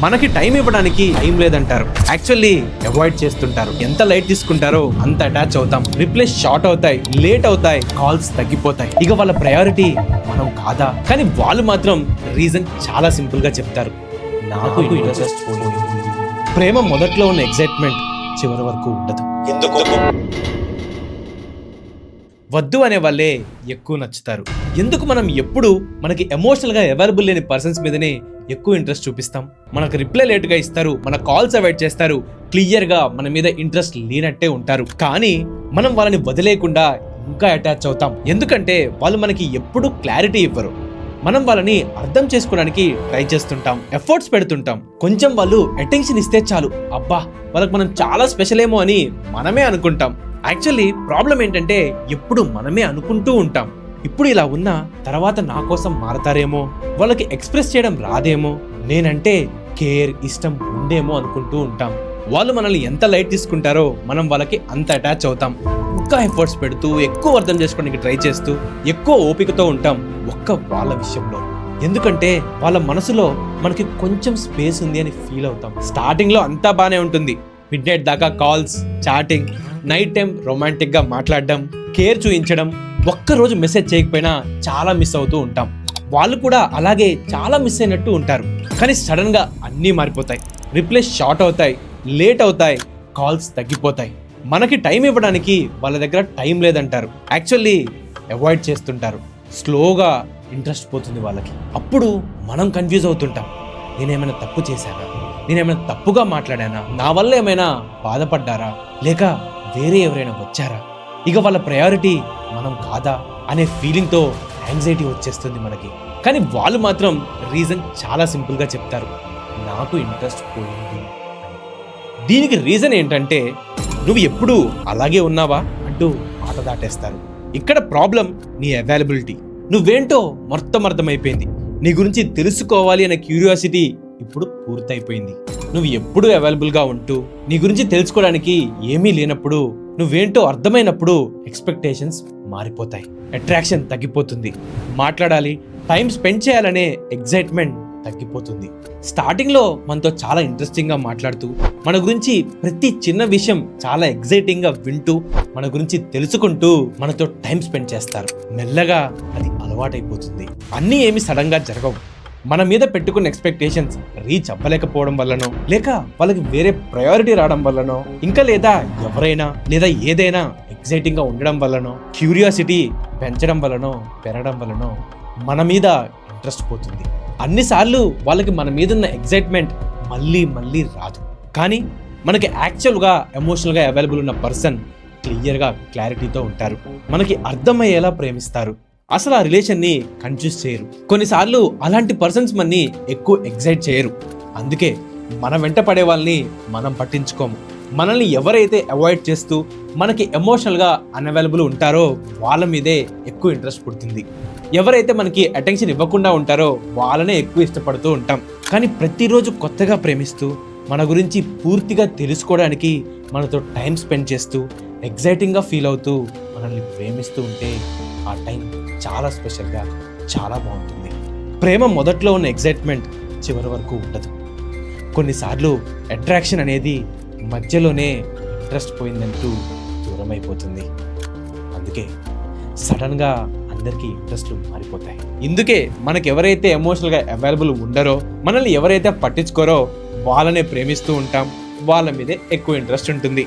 మనకి టైం ఇవ్వడానికి టైం లేదంటారు. యాక్చువల్లీ అవాయిడ్ చేస్తుంటారు. ఎంత లైట్ తీసుకుంటారో అంత అటాచ్ అవుతాం. రిప్లేస్ షార్ట్ అవుతాయి, లేట్ అవుతాయి, కాల్స్ తగ్గిపోతాయి. ఇక వాళ్ళ ప్రయారిటీ మనం కాదా? కానీ వాళ్ళు మాత్రం రీజన్ చాలా సింపుల్ గా చెప్తారు, నాకు ఇంట్రెస్ట్ పోయింది. ప్రేమ మొదట్లో ఉన్న ఎక్సైట్మెంట్ చివరి వరకు ఉండదు. ఎందుకు? వద్దు అనే వాళ్ళే ఎక్కువ నచ్చుతారు. ఎందుకు మనం ఎప్పుడు మనకి ఎమోషనల్ గా అవైలబుల్ లేని పర్సన్స్ మీదనే ఎక్కువ ఇంట్రెస్ట్ చూపిస్తాం. మనకు రిప్లై లేట్ గా ఇస్తారు, మన కాల్స్ అవాయిడ్ చేస్తారు, క్లియర్ గా మన మీద ఇంట్రెస్ట్ లేనట్టే ఉంటారు. కానీ మనం వాళ్ళని వదిలేకుండా ఇంకా అటాచ్ అవుతాం. ఎందుకంటే వాళ్ళు మనకి ఎప్పుడు క్లారిటీ ఇవ్వరు. మనం వాళ్ళని అర్థం చేసుకోవడానికి ట్రై చేస్తుంటాం, ఎఫర్ట్స్ పెడుతుంటాం. కొంచెం వాళ్ళు అటెన్షన్ ఇస్తే చాలు, అబ్బా వాళ్ళకి మనం చాలా స్పెషల్ ఏమో అని మనమే అనుకుంటాం. యాక్చువల్లీ ప్రాబ్లం ఏంటంటే ఎప్పుడు మనమే అనుకుంటూ ఉంటాం, ఇప్పుడు ఇలా ఉన్నా తర్వాత నా కోసం మారతారేమో, వాళ్ళకి ఎక్స్ప్రెస్ చేయడం రాదేమో, నేనంటే కేర్ ఇష్టం ఉందేమో అనుకుంటూ ఉంటాం. వాళ్ళు మనల్ని ఎంత లైట్ తీసుకుంటారో మనం వాళ్ళకి అంత అటాచ్ అవుతాం. ఇంకా ఎఫర్ట్స్ పెడుతూ ఎక్కువ అర్థం చేసుకోవడానికి ట్రై చేస్తూ ఎక్కువ ఓపికతో ఉంటాం ఒక్క వాళ్ళ విషయంలో. ఎందుకంటే వాళ్ళ మనసులో మనకి కొంచెం స్పేస్ ఉంది అని ఫీల్ అవుతాం. స్టార్టింగ్ లో అంతా బానే ఉంటుంది, మిడ్ నైట్ దాకా calls, chatting, night time romantic గా మాట్లాడడం, కేర్ చూపించడం. ఒక్కరోజు మెసేజ్ చేయకపోయినా చాలా మిస్ అవుతూ ఉంటాం. వాళ్ళు కూడా అలాగే చాలా మిస్ అయినట్టు ఉంటారు. కానీ సడన్ గా అన్నీ మారిపోతాయి. రిప్లేస్ షార్ట్ అవుతాయి, లేట్ అవుతాయి, కాల్స్ తగ్గిపోతాయి. మనకి టైం ఇవ్వడానికి వాళ్ళ దగ్గర టైం లేదంటారు. యాక్చువల్లీ అవాయిడ్ చేస్తుంటారు. స్లోగా ఇంట్రెస్ట్ పోతుంది వాళ్ళకి. అప్పుడు మనం కన్ఫ్యూజ్ అవుతుంటాం, నేనేమైనా తప్పు చేశానా, నేనేమైనా తప్పుగా మాట్లాడానా, నా వల్ల ఏమైనా బాధపడ్డారా, లేక వేరే ఎవరైనా వచ్చారా, ఇక వాళ్ళ ప్రయారిటీ మనం కాదా అనే ఫీలింగ్తో యాంగ్జైటీ వచ్చేస్తుంది మనకి. కానీ వాళ్ళు మాత్రం రీజన్ చాలా సింపుల్గా చెప్తారు, నాకు ఇంట్రెస్ట్ పోయింది. దీనికి రీజన్ ఏంటంటే నువ్వు ఎప్పుడు అలాగే ఉన్నావా అంటూ ఆట దాటేస్తారు. ఇక్కడ ప్రాబ్లం నీ అవైలబిలిటీ. నువ్వేంటో మొత్తం అర్థమైపోయింది. నీ గురించి తెలుసుకోవాలి అనే క్యూరియాసిటీ ఇప్పుడు పూర్తయిపోయింది. నువ్వు ఎప్పుడూ అవైలబుల్గా ఉంటూ నీ గురించి తెలుసుకోవడానికి ఏమీ లేనప్పుడు, నువ్వేంటో అర్థమైనప్పుడు ఎక్స్పెక్టేషన్స్ మారిపోతాయి, అట్రాక్షన్ తగ్గిపోతుంది, మాట్లాడాలి, టైం స్పెండ్ చేయాలనే ఎగ్జైట్మెంట్ తగ్గిపోతుంది. స్టార్టింగ్ లో మనతో చాలా ఇంట్రెస్టింగ్ గా మాట్లాడుతూ మన గురించి ప్రతి చిన్న విషయం చాలా ఎగ్జైటింగ్ గా వింటూ మన గురించి తెలుసుకుంటూ మనతో టైం స్పెండ్ చేస్తారు. మెల్లగా అది అలవాటైపోతుంది. అన్నీ ఏమి సడన్ గా జరగవు. మన మీద పెట్టుకున్న ఎక్స్పెక్టేషన్స్ రీచ్ అవ్వలేకపోవడం వల్లనో, లేక వాళ్ళకి వేరే ప్రయారిటీ రావడం వల్లనో, ఇంకా లేదా ఎవరైనా లేదా ఏదైనా ఎగ్జైటింగ్ గా ఉండడం వల్లనో, క్యూరియాసిటీ పెంచడం వల్లనో పెరగడం వల్లనో మన మీద ఇంట్రెస్ట్ పోతుంది. అన్నిసార్లు వాళ్ళకి మన మీద ఉన్న ఎగ్జైట్మెంట్ మళ్ళీ మళ్ళీ రాదు. కానీ మనకి యాక్చువల్గా ఎమోషనల్గా అవైలబుల్ ఉన్న పర్సన్ క్లియర్గా క్లారిటీతో ఉంటారు, మనకి అర్థమయ్యేలా ప్రేమిస్తారు, అసలు ఆ రిలేషన్ని కన్ఫ్యూజ్ చేయరు. కొన్నిసార్లు అలాంటి పర్సన్స్ మనని ఎక్కువ ఎగ్జైట్ చేయరు. అందుకే మన వెంట పడే వాళ్ళని మనం పట్టించుకోము. మనల్ని ఎవరైతే అవాయిడ్ చేస్తూ మనకి ఎమోషనల్గా అన్అవైలబుల్ ఉంటారో వాళ్ళ మీదే ఎక్కువ ఇంట్రెస్ట్ పుడుతుంది. ఎవరైతే మనకి అటెన్షన్ ఇవ్వకుండా ఉంటారో వాళ్ళనే ఎక్కువ ఇష్టపడుతూ ఉంటాం. కానీ ప్రతిరోజు కొత్తగా ప్రేమిస్తూ మన గురించి పూర్తిగా తెలుసుకోవడానికి మనతో టైం స్పెండ్ చేస్తూ ఎగ్జైటింగ్గా ఫీల్ అవుతూ మనల్ని ప్రేమిస్తూ ఉంటే ఆ టైం చాలా స్పెషల్గా చాలా బాగుంటుంది. ప్రేమ మొదట్లో ఉన్న ఎగ్జైట్మెంట్ చివరి వరకు ఉండదు. కొన్నిసార్లు అట్రాక్షన్ అనేది మధ్యలోనే ఇంట్రెస్ట్ పోయిందంటూ దూరం అయిపోతుంది. అందుకే సడన్గా అందరికీ ఇంట్రెస్ట్లు మారిపోతాయి. ఇందుకే మనకి ఎవరైతే ఎమోషనల్గా అవైలబుల్ ఉండరో, మనల్ని ఎవరైతే పట్టించుకోరో వాళ్ళనే ప్రేమిస్తూ ఉంటాం, వాళ్ళ మీదే ఎక్కువ ఇంట్రెస్ట్ ఉంటుంది.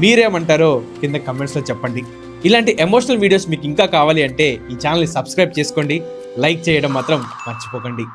మీరేమంటారో కింద కమెంట్స్లో చెప్పండి. ఇలాంటి ఎమోషనల్ వీడియోస్ మీకు ఇంకా కావాలి అంటే ఈ ఛానల్ని సబ్స్క్రైబ్ చేసుకోండి, లైక్ చేయడం మాత్రం మర్చిపోకండి.